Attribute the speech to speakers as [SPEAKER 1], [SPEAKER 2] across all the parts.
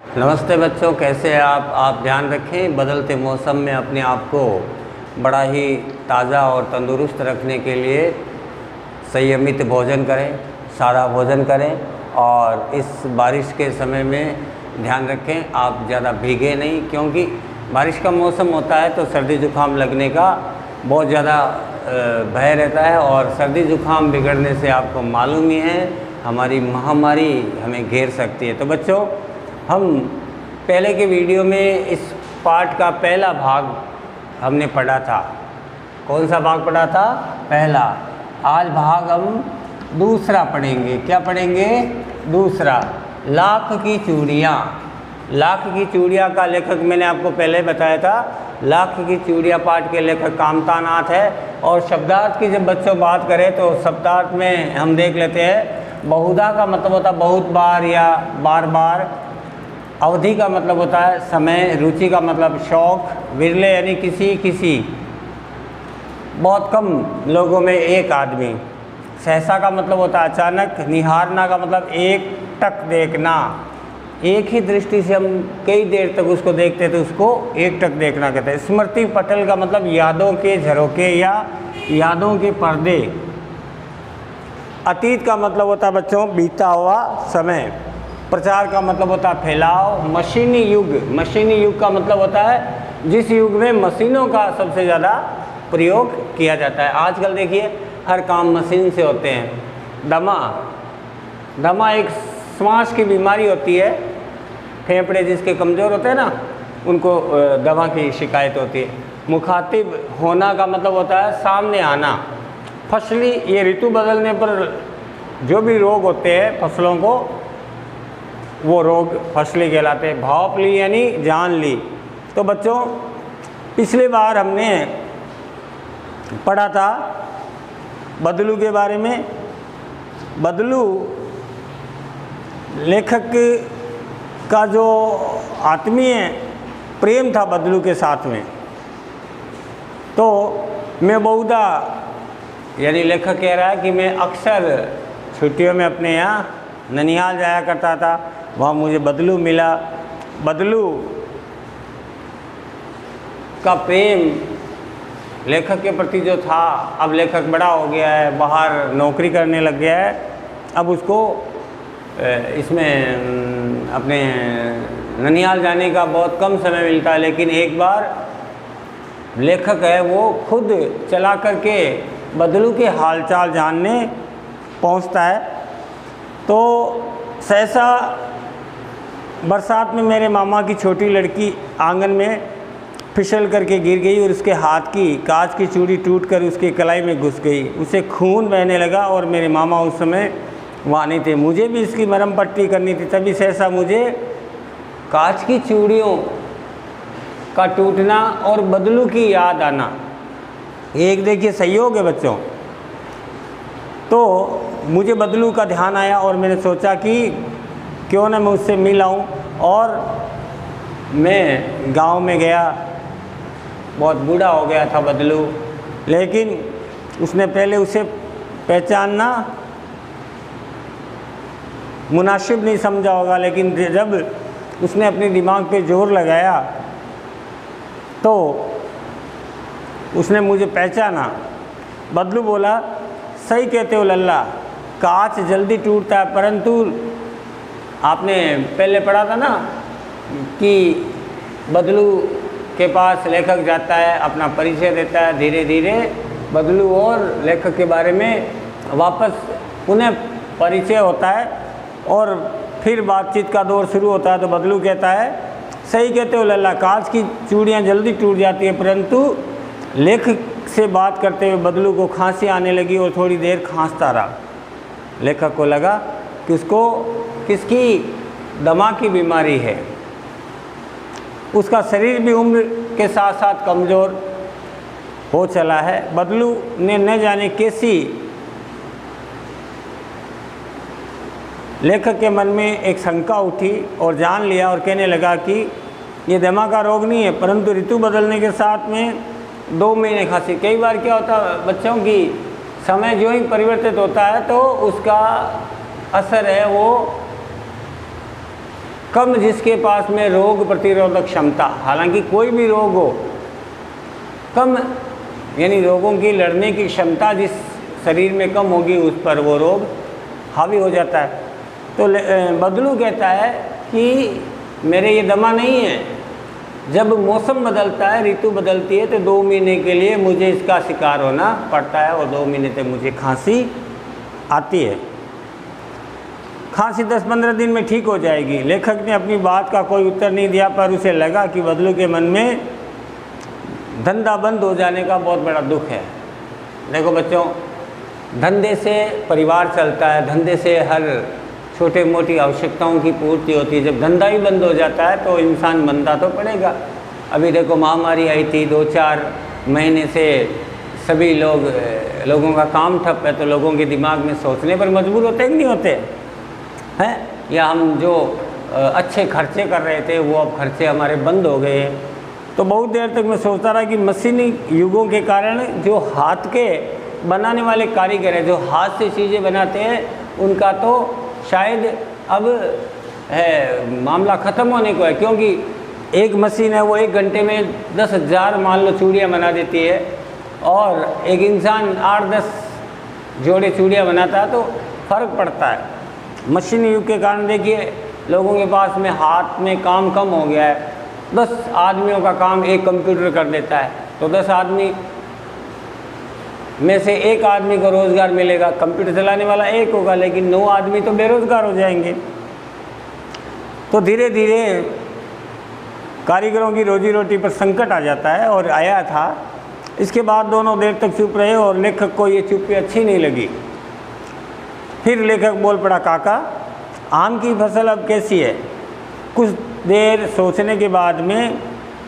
[SPEAKER 1] नमस्ते बच्चों, कैसे हैं आप ध्यान रखें। बदलते मौसम में अपने आप को बड़ा ही ताज़ा और तंदुरुस्त रखने के लिए संयमित भोजन करें, सादा भोजन करें और इस बारिश के समय में ध्यान रखें आप ज़्यादा भीगे नहीं, क्योंकि बारिश का मौसम होता है तो सर्दी जुकाम लगने का बहुत ज़्यादा भय रहता है। और सर्दी जुकाम बिगड़ने से आपको मालूम ही है हमारी महामारी हमें घेर सकती है। तो बच्चों, हम पहले के वीडियो में इस पाठ का पहला भाग हमने पढ़ा था। कौन सा भाग पढ़ा था? पहला। आज भाग हम दूसरा पढ़ेंगे। क्या पढ़ेंगे? दूसरा। लाख की चूड़ियाँ। लाख की चूड़ियाँ का लेखक मैंने आपको पहले बताया था। लाख की चूड़ियाँ पाठ के लेखक कामता नाथ है। और शब्दार्थ की जब बच्चों बात करें तो शब्दार्थ में हम देख लेते हैं। बहुधा का मतलब होता है बहुत बार या बार बार। अवधि का मतलब होता है समय। रुचि का मतलब शौक। विरले यानी किसी बहुत कम लोगों में एक आदमी। सहसा का मतलब होता है अचानक। निहारना का मतलब एक टक देखना। एक ही दृष्टि से हम कई देर तक उसको देखते तो उसको एक टक देखना कहते हैं। स्मृति पटल का मतलब यादों के झरोके या यादों के पर्दे। अतीत का मतलब होता है बच्चों बीता हुआ समय। प्रचार का मतलब होता है फैलाव। मशीनी युग का मतलब होता है जिस युग में मशीनों का सबसे ज़्यादा प्रयोग किया जाता है। आजकल देखिए हर काम मशीन से होते हैं। दमा एक श्वास की बीमारी होती है। फेफड़े जिसके कमज़ोर होते हैं ना, उनको दमा की शिकायत होती है। मुखातिब होना का मतलब होता है सामने आना। फसली, ये ऋतु बदलने पर जो भी रोग होते हैं फसलों को, वो रोग फसली कहलाते हैं। भावपली यानी जान ली। तो बच्चों, पिछली बार हमने पढ़ा था बदलू के बारे में। बदलू लेखक का जो आत्मीय प्रेम था बदलू के साथ में, तो मैं बहुधा यानी लेखक कह रहा है कि मैं अक्सर छुट्टियों में अपने यहाँ ननिहाल जाया करता था। वहाँ मुझे बदलू मिला। बदलू का प्रेम लेखक के प्रति जो था, अब लेखक बड़ा हो गया है, बाहर नौकरी करने लग गया है। अब उसको इसमें अपने ननिहाल जाने का बहुत कम समय मिलता है। लेकिन एक बार लेखक है वो खुद चला करके बदलू के हालचाल जानने पहुंचता है। तो सहसा बरसात में मेरे मामा की छोटी लड़की आंगन में फिसल करके गिर गई और उसके हाथ की कांच की चूड़ी टूटकर उसके कलाई में घुस गई। उसे खून बहने लगा और मेरे मामा उस समय वहाँ नहीं थे। मुझे भी इसकी मरहम पट्टी करनी थी। तभी सहसा मुझे कांच की चूड़ियों का टूटना और बदलू की याद आना। एक देखिए सहयोग है बच्चों। तो मुझे बदलू का ध्यान आया और मैंने सोचा कि क्यों ना मैं उससे मिल आऊँ। और मैं गांव में गया। बहुत बूढ़ा हो गया था बदलू, लेकिन उसने पहले उसे पहचानना मुनासिब नहीं समझा होगा। लेकिन जब उसने अपने दिमाग पे जोर लगाया तो उसने मुझे पहचाना। बदलू बोला, सही कहते हो लल्ला, कांच जल्दी टूटता है, परंतु आपने पहले पढ़ा था ना कि बदलू के पास लेखक जाता है, अपना परिचय देता है। धीरे धीरे बदलू और लेखक के बारे में वापस पुनः परिचय होता है और फिर बातचीत का दौर शुरू होता है। तो बदलू कहता है, सही कहते हो लल्ला, कांच की चूड़ियाँ जल्दी टूट जाती है। परंतु लेखक से बात करते हुए बदलू को खांसी आने लगी और थोड़ी देर खांसता रहा। लेखक को लगा कि उसको किसकी दमा की बीमारी है। उसका शरीर भी उम्र के साथ साथ कमज़ोर हो चला है। बदलू ने न जाने कैसी लेखक के मन में एक शंका उठी और जान लिया और कहने लगा कि ये दमा का रोग नहीं है, परंतु ऋतु बदलने के साथ में 2 महीने खांसी। कई बार क्या होता है बच्चों की, समय जो ही परिवर्तित होता है तो उसका असर है वो कम जिसके पास में रोग प्रतिरोधक क्षमता, हालांकि कोई भी रोग हो, कम यानी रोगों की लड़ने की क्षमता जिस शरीर में कम होगी उस पर वो रोग हावी हो जाता है। तो बदलू कहता है कि मेरे ये दमा नहीं है, जब मौसम बदलता है, ऋतु बदलती है, तो 2 महीने के लिए मुझे इसका शिकार होना पड़ता है और 2 महीने तक मुझे खांसी आती है। खांसी 10-15 दिन में ठीक हो जाएगी। लेखक ने अपनी बात का कोई उत्तर नहीं दिया, पर उसे लगा कि बदलू के मन में धंधा बंद हो जाने का बहुत बड़ा दुख है। देखो बच्चों, धंधे से परिवार चलता है, धंधे से हर छोटे मोटी आवश्यकताओं की पूर्ति होती है। जब धंधा ही बंद हो जाता है तो इंसान मंदा तो पड़ेगा। अभी देखो महामारी आई थी, 2-4 महीने से सभी लोगों का काम ठप है, तो लोगों के दिमाग में सोचने पर मजबूर होते कि नहीं होते हैं? या हम जो अच्छे खर्चे कर रहे थे वो अब खर्चे हमारे बंद हो गए। तो बहुत देर तक मैं सोचता रहा कि मशीनी युगों के कारण जो हाथ के बनाने वाले कारीगर हैं, जो हाथ से चीज़ें बनाते हैं, उनका तो शायद अब मामला ख़त्म होने को है, क्योंकि एक मशीन है वो 1 घंटे में 10,000 मान लो चूड़ियाँ बना देती है, और एक इंसान 8-10 जोड़े चूड़ियाँ बनाता है, तो फ़र्क पड़ता है। मशीनी युग के कारण देखिए लोगों के पास में हाथ में काम कम हो गया है। 10 आदमियों का काम एक कंप्यूटर कर देता है, तो 10 आदमी में से 1 आदमी को रोज़गार मिलेगा। कंप्यूटर चलाने वाला 1 होगा, लेकिन 9 आदमी तो बेरोज़गार हो जाएंगे। तो धीरे धीरे कारीगरों की रोजी रोटी पर संकट आ जाता है, और आया था। इसके बाद दोनों देर तक चुप रहे और लेखक को ये चुप्पी अच्छी नहीं लगी। फिर लेखक बोल पड़ा, काका आम की फसल अब कैसी है? कुछ देर सोचने के बाद में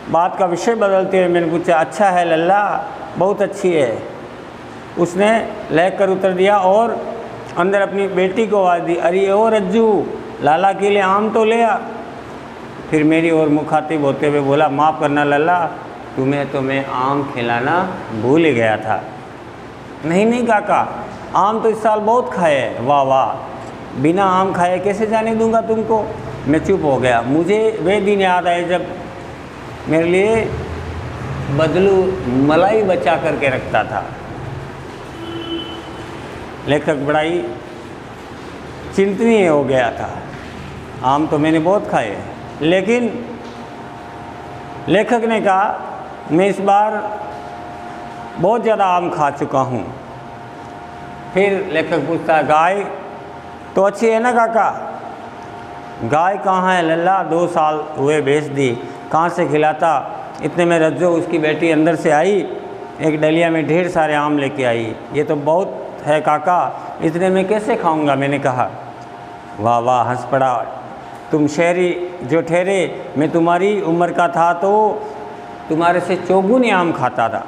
[SPEAKER 1] बात का विषय बदलते हुए मैंने पूछा, अच्छा है लल्ला, बहुत अच्छी है। उसने लहक कर उत्तर दिया और अंदर अपनी बेटी को आवाज़ दी, अरे ओ रज्जू, लाला के लिए आम तो ले आ। फिर मेरी ओर मुखातिब होते हुए बोला, माफ़ करना लल्ला, तुम्हें तो मैं आम खिलाना भूल ही गया था। नहीं काका, आम तो इस साल बहुत खाए। वाह वाह, बिना आम खाए कैसे जाने दूंगा तुमको। मैं चुप हो गया। मुझे वे दिन याद आए जब मेरे लिए बदलू मलाई बचा करके रखता था। लेखक बड़ा ही चिंतनीय हो गया था। आम तो मैंने बहुत खाए, लेकिन लेखक ने कहा, मैं इस बार बहुत ज़्यादा आम खा चुका हूँ। फिर लेखक पूछता, गाय तो अच्छी है ना काका? गाय कहाँ है लल्ला, 2 साल हुए बेच दी, कहाँ से खिलाता। इतने में रज्जो उसकी बेटी अंदर से आई, एक डलिया में ढेर सारे आम लेके आई। ये तो बहुत है काका, इतने में कैसे खाऊंगा? मैंने कहा। वाह वाह, हंस पड़ा। तुम शहरी जो ठहरे, मैं तुम्हारी उम्र का था तो तुम्हारे से चौगुने आम खाता था।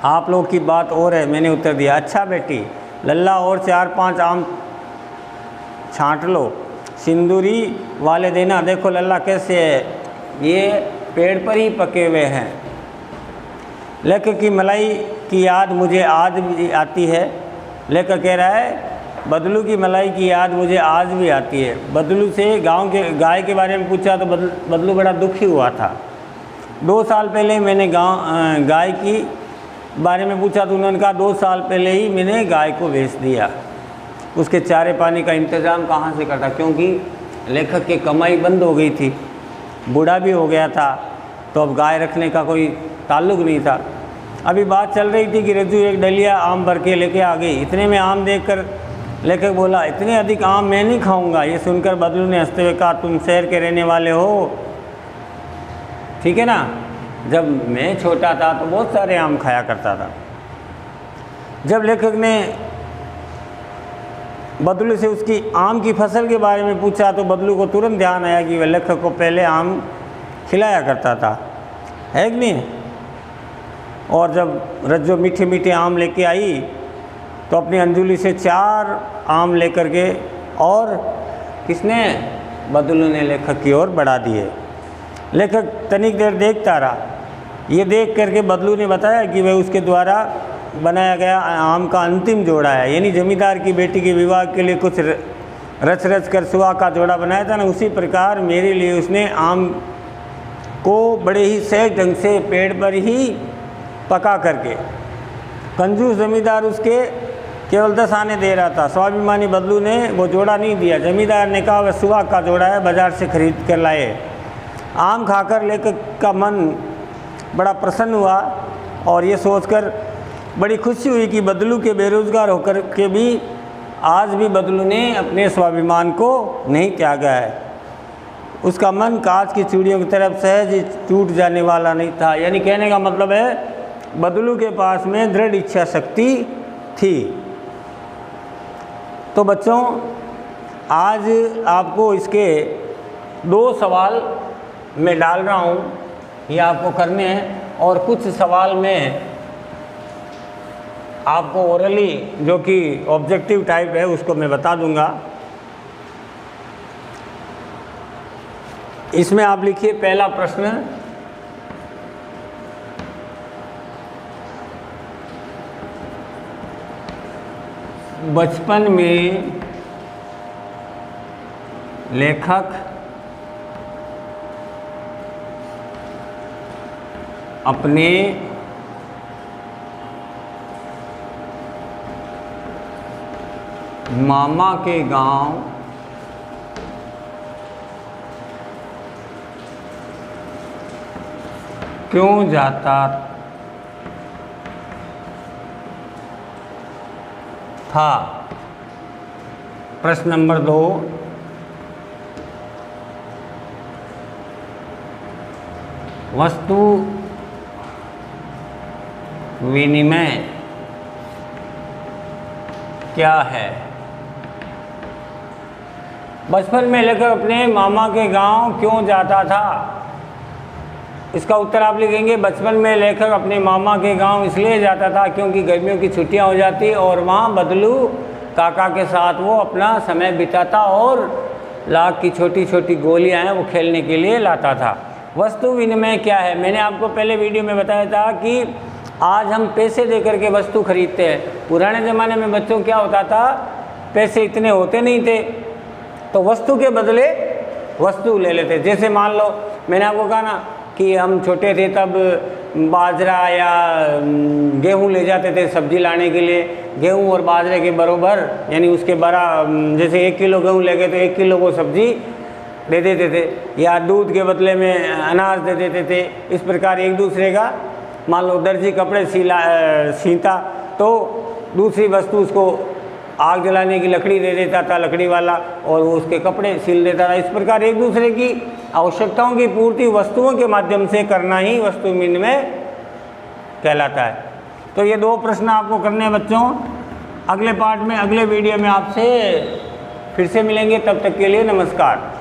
[SPEAKER 1] आप लोग की बात और है, मैंने उत्तर दिया। अच्छा बेटी, लल्ला और 4-5 आम छांट लो, सिंदूरी वाले देना। देखो लल्ला कैसे है, ये पेड़ पर ही पके हुए हैं। लेखक की मलाई की याद मुझे आज भी आती है। लेखक कह रहा है, बदलू की मलाई की याद मुझे आज भी आती है। बदलू से गांव के गाय के बारे में पूछा तो बदलू बड़ा दुखी हुआ था। 2 साल पहले मैंने गाय की बारे में पूछा तो उन्होंने कहा 2 साल पहले ही मैंने गाय को बेच दिया। उसके चारे पानी का इंतज़ाम कहाँ से करता, क्योंकि लेखक की कमाई बंद हो गई थी, बूढ़ा भी हो गया था, तो अब गाय रखने का कोई ताल्लुक़ नहीं था। अभी बात चल रही थी कि रज्जू एक डलिया आम भर के लेके आ गई। इतने में आम देखकर लेखक बोला, इतने अधिक आम मैं नहीं खाऊंगा। ये सुनकर बदलू ने हंसते हुए कहा, तुम शहर के रहने वाले हो, ठीक है ना? जब मैं छोटा था तो बहुत सारे आम खाया करता था। जब लेखक ने बदलू से उसकी आम की फसल के बारे में पूछा तो बदलू को तुरंत ध्यान आया कि वह लेखक को पहले आम खिलाया करता था, है कि नहीं? और जब रज्जो मीठे मीठे आम लेके आई तो अपनी अंजुली से 4 आम लेकर के, और किसने? बदलू ने लेखक की ओर बढ़ा दिए। लेखक तनिक देर देखता रहा। ये देख करके बदलू ने बताया कि वह उसके द्वारा बनाया गया आम का अंतिम जोड़ा है, यानी जमींदार की बेटी के विवाह के लिए कुछ रच रच कर सुहा का जोड़ा बनाया था ना, उसी प्रकार मेरे लिए उसने आम को बड़े ही सहज ढंग से पेड़ पर ही पका करके, कंजूस जमींदार उसके केवल 10 आने दे रहा था, स्वाभिमानी बदलू ने वो जोड़ा नहीं दिया। जमींदार ने कहा वह सुहाग का जोड़ा है, बाजार से खरीद कर लाए। आम खाकर लेखक का मन बड़ा प्रसन्न हुआ और ये सोचकर बड़ी खुशी हुई कि बदलू के बेरोजगार होकर के भी आज भी बदलू ने अपने स्वाभिमान को नहीं त्यागा है। उसका मन कांच की चूड़ियों की तरफ सहज टूट जाने वाला नहीं था। यानी कहने का मतलब है बदलू के पास में दृढ़ इच्छा शक्ति थी। तो बच्चों, आज आपको इसके 2 सवाल मैं डाल रहा हूँ, ये आपको करने हैं, और कुछ सवाल में आपको ओरली जो कि ऑब्जेक्टिव टाइप है उसको मैं बता दूंगा। इसमें आप लिखिए पहला प्रश्न, बचपन में लेखक अपने मामा के गांव क्यों जाता था। प्रश्न नंबर 2, वस्तु विनिमय क्या है। बचपन में लेखक अपने मामा के गांव क्यों जाता था। इसका उत्तर आप लिखेंगे, बचपन में लेखक अपने मामा के गांव इसलिए जाता था क्योंकि गर्मियों की छुट्टियां हो जाती और वहां बदलू काका के साथ वो अपना समय बिताता और लाख की छोटी छोटी गोलियां हैं वो खेलने के लिए लाता था। वस्तु विनिमय क्या है, मैंने आपको पहले वीडियो में बताया था कि आज हम पैसे दे करके वस्तु खरीदते हैं। पुराने ज़माने में बच्चों क्या होता था, पैसे इतने होते नहीं थे तो वस्तु के बदले वस्तु ले लेते। जैसे मान लो मैंने आपको कहा ना कि हम छोटे थे तब बाजरा या गेहूं ले जाते थे सब्जी लाने के लिए, गेहूं और बाजरे के बराबर यानी उसके बरा, जैसे 1 किलो गेहूं ले गए तो 1 किलो वो सब्जी दे देते थे, या दूध के बदले में अनाज दे देते थे। इस प्रकार एक दूसरे का, मान लो दर्जी कपड़े सीता तो दूसरी वस्तु उसको आग जलाने की लकड़ी दे देता था, लकड़ी वाला, और वो उसके कपड़े सिल देता था। इस प्रकार एक दूसरे की आवश्यकताओं की पूर्ति वस्तुओं के माध्यम से करना ही वस्तु विनिमय कहलाता है। तो ये 2 प्रश्न आपको करने हैं बच्चों। अगले पार्ट में, अगले वीडियो में आपसे फिर से मिलेंगे, तब तक के लिए नमस्कार।